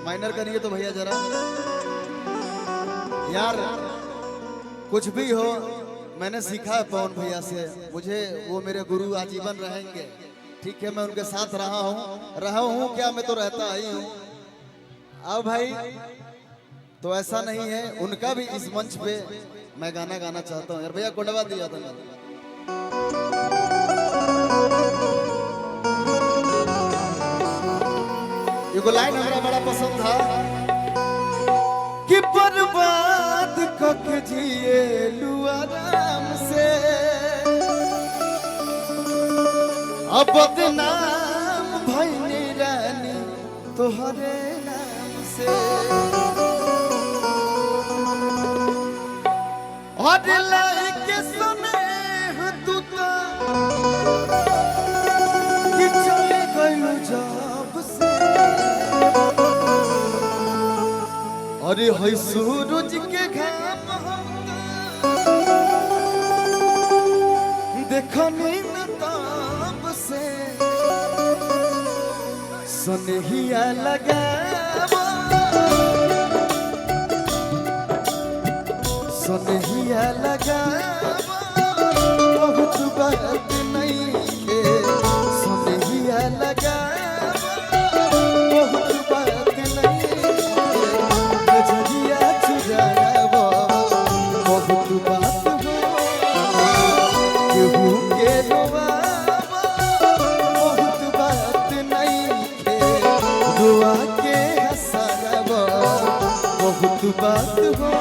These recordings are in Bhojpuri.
माइनर करिए तो भैया जरा यार, कुछ भी हो मैंने सीखा है पवन भैया से, मुझे वो मेरे गुरु आजीवन रहेंगे। ठीक है, मैं उनके साथ रहा हूँ क्या, मैं तो रहता ही हूँ। अब भाई तो ऐसा नहीं है, उनका भी इस मंच पे मैं गाना गाना चाहता हूँ यार। भैया कोडवा दिया था ये लाइन हमारा बड़ा पसंद था कि बर्बाद कके जिए लू आराम से, अब बदनाम भइनी रानी तोहरे नाम से। और लाइके सुने तू तो कि चले गइलू जब से, अरे है सूरज के घाम देखनी न ताब से, सनहिया लगावा सनहिया लगावा बहुत बात नहीं के, सनहिया लगावा बहुत बात नहीं के, नजरिया चुरावा बहुत बात हो, केहू के रोवावा बहुत बात नहीं के, रोआ के हंसावा बहुत बात हो।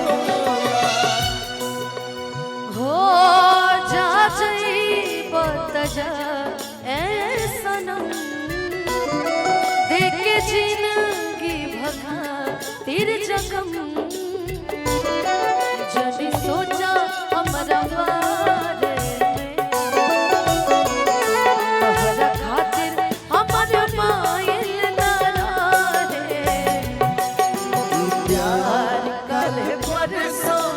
देखे जिंदगी भगा तेरे जख्म, जब सोचा हमारा बारे में, तोहरा खातिर हमारे मायल ना रहे। प्यार कल परसों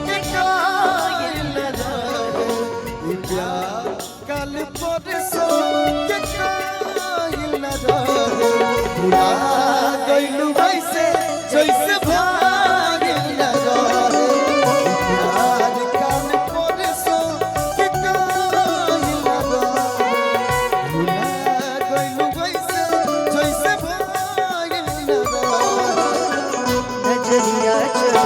के कायल ना रहे, प्यार कल परसों के कायल ना रहे, भुला गइलू वैसे जैसे भागिल ना रहे। प्यार कल परसों के कायल ना रहे, भुला गइलू वैसे जैसे भागिल ना रहे। नजरिया चुरा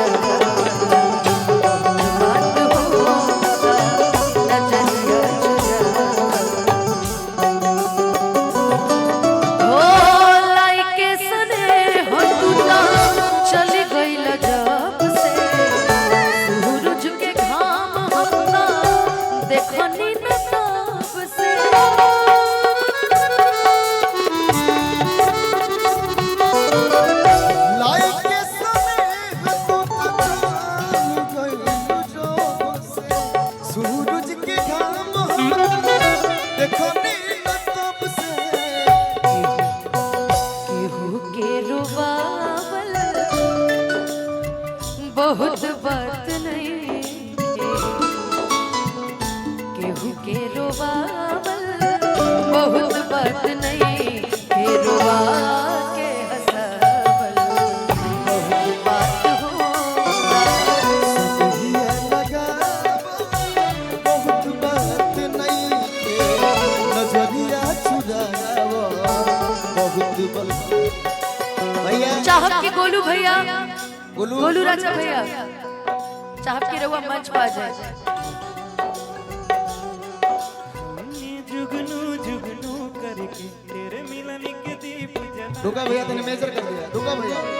बहुत बात नहीं, केहू के रोवावल बहुत बात नहीं, के रोवा के हंसावल बहुत बात हो। सनहिया लगावा बहुत बात नहीं के, नजरिया चुरावा बहुत बात। भैया चाहत के गोलू भैया, गोलू राजा भैया, चाहत के रहुआ मंच पा जाए। जुगनू जुगनू करके तेरे मिलन के दीप जला, रुका भैया, तूने मेजर कर दिया, रुका भैया।